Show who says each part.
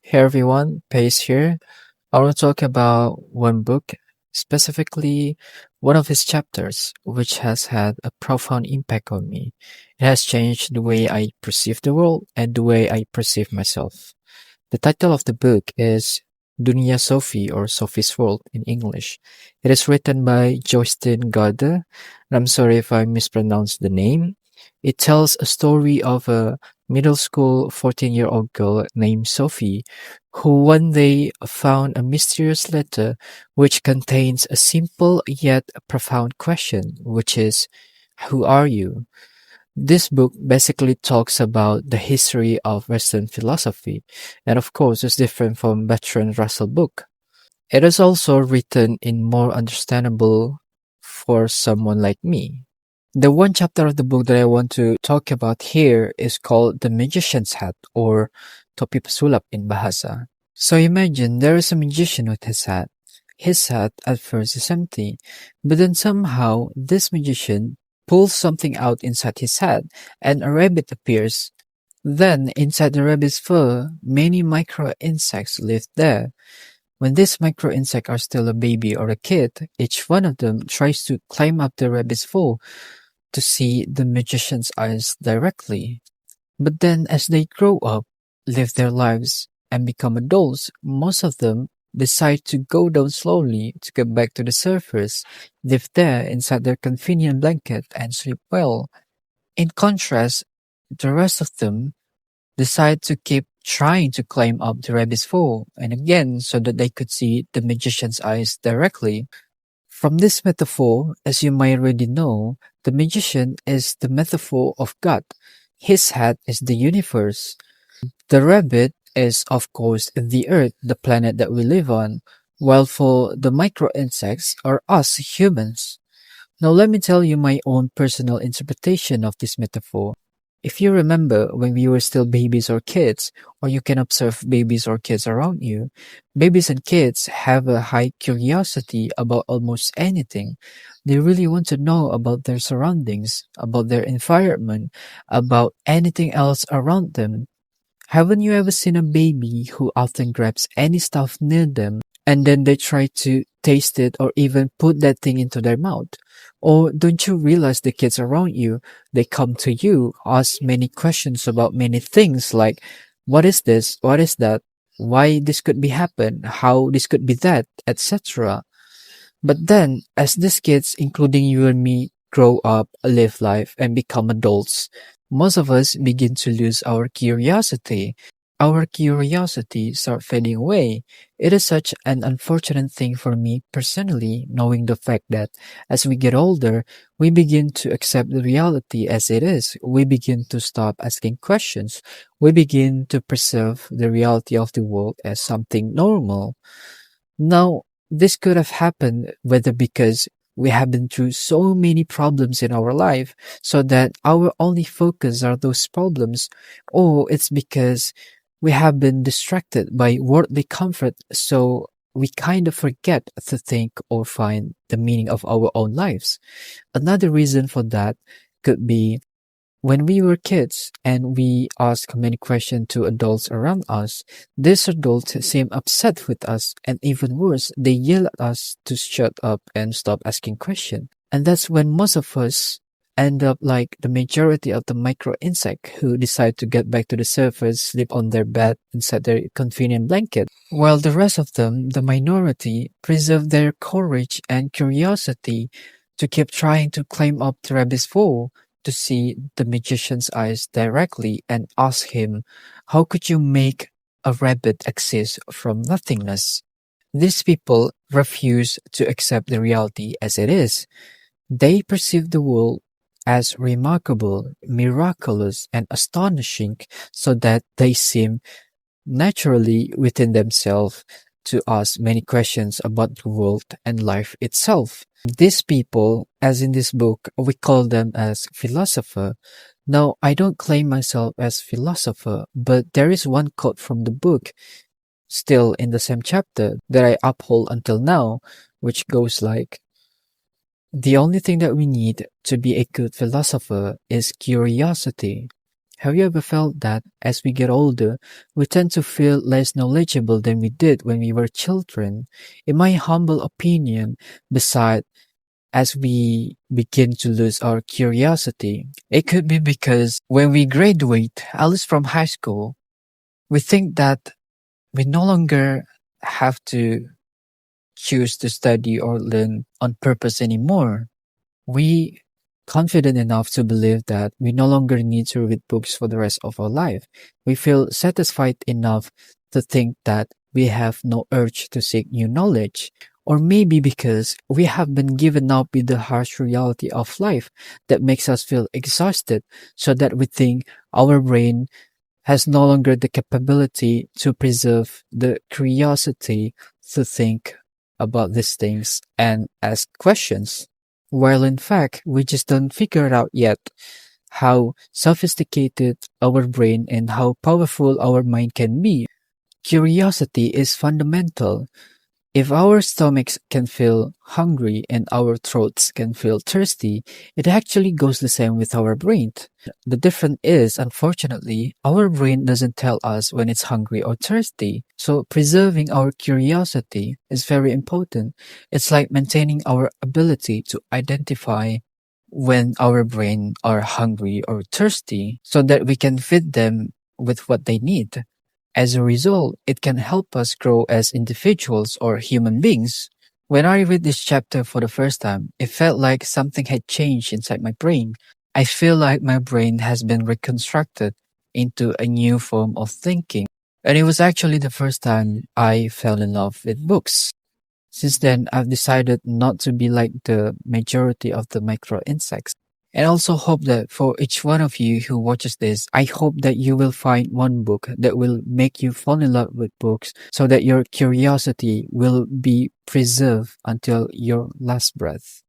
Speaker 1: Hey everyone, Pace here. I want to talk about one book, specifically one of his chapters, which has had a profound impact on me. It has changed the way I perceive the world and the way I perceive myself. The title of the book is Dunia Sophie or Sophie's World in English. It is written by Joystein Gade, and I'm sorry if I mispronounced the name. It tells a story of a middle school 14-year-old girl named Sophie who one day found a mysterious letter which contains a simple yet profound question, which is, who are you? This book basically talks about the history of Western philosophy, and of course is different from Bertrand Russell book. It is also written in more understandable for someone like me. The one chapter of the book that I want to talk about here is called The Magician's Hat or Topi Pesulap in Bahasa. So imagine there is a magician with his hat. His hat at first is empty, but then somehow this magician pulls something out inside his hat and a rabbit appears. Then inside the rabbit's fur, many micro insects live there. When these micro insects are still a baby or a kid, each one of them tries to climb up the rabbit's fur to see the magician's eyes directly. But then as they grow up, live their lives, and become adults, most of them decide to go down slowly to get back to the surface, live there inside their convenient blanket and sleep well. In contrast, the rest of them decide to keep trying to climb up the rabbit's fall, and again so that they could see the magician's eyes directly. From this metaphor, as you might already know, the magician is the metaphor of God. His hat is the universe. The rabbit is, of course, the earth, the planet that we live on, while for the micro insects are us humans. Now, let me tell you my own personal interpretation of this metaphor. If you remember when we were still babies or kids, or you can observe babies or kids around you, babies and kids have a high curiosity about almost anything. They really want to know about their surroundings, about their environment, about anything else around them. Haven't you ever seen a baby who often grabs any stuff near them and then they try to taste it or even put that thing into their mouth? Or don't you realize the kids around you, they come to you, ask many questions about many things like, what is this? What is that? Why this could be happen? How this could be that? Etc. But then, as these kids, including you and me, grow up, live life, and become adults, most of us begin to lose our curiosity. Our curiosity start fading away. It is such an unfortunate thing for me personally, knowing the fact that as we get older, we begin to accept the reality as it is. We begin to stop asking questions. We begin to perceive the reality of the world as something normal. Now, this could have happened whether because we have been through so many problems in our life, so that our only focus are those problems, or it's because we have been distracted by worldly comfort, so we kind of forget to think or find the meaning of our own lives. Another reason for that could be when we were kids and we asked many questions to adults around us, these adults seem upset with us, and even worse, they yell at us to shut up and stop asking questions. And that's when most of us end up like the majority of the micro insect who decide to get back to the surface, sleep on their bed inside their convenient blanket, while the rest of them, the minority, preserve their courage and curiosity to keep trying to climb up the rabbit's hole to see the magician's eyes directly and ask him, how could you make a rabbit exist from nothingness? These people refuse to accept the reality as it is. They perceive the world as remarkable, miraculous, and astonishing, so that they seem naturally within themselves to ask many questions about the world and life itself. These people, as in this book, we call them as philosopher. Now, I don't claim myself as philosopher, but there is one quote from the book, still in the same chapter, that I uphold until now, which goes like, the only thing that we need to be a good philosopher is curiosity. Have you ever felt that as we get older, we tend to feel less knowledgeable than we did when we were children? In my humble opinion, beside as we begin to lose our curiosity, it could be because when we graduate, at least from high school, we think that we no longer have to choose to study or learn on purpose anymore. We confident enough to believe that we no longer need to read books for the rest of our life. We feel satisfied enough to think that we have no urge to seek new knowledge. Or maybe because we have been given up with the harsh reality of life that makes us feel exhausted, so that we think our brain has no longer the capability to preserve the curiosity to think about these things and ask questions. While in fact, we just don't figure out yet how sophisticated our brain and how powerful our mind can be. Curiosity is fundamental. If our stomachs can feel hungry and our throats can feel thirsty, it actually goes the same with our brain. The difference is, unfortunately, our brain doesn't tell us when it's hungry or thirsty. So preserving our curiosity is very important. It's like maintaining our ability to identify when our brain are hungry or thirsty so that we can feed them with what they need. As a result, it can help us grow as individuals or human beings. When I read this chapter for the first time, it felt like something had changed inside my brain. I feel like my brain has been reconstructed into a new form of thinking. And it was actually the first time I fell in love with books. Since then, I've decided not to be like the majority of the micro insects. And also hope that for each one of you who watches this, I hope that you will find one book that will make you fall in love with books so that your curiosity will be preserved until your last breath.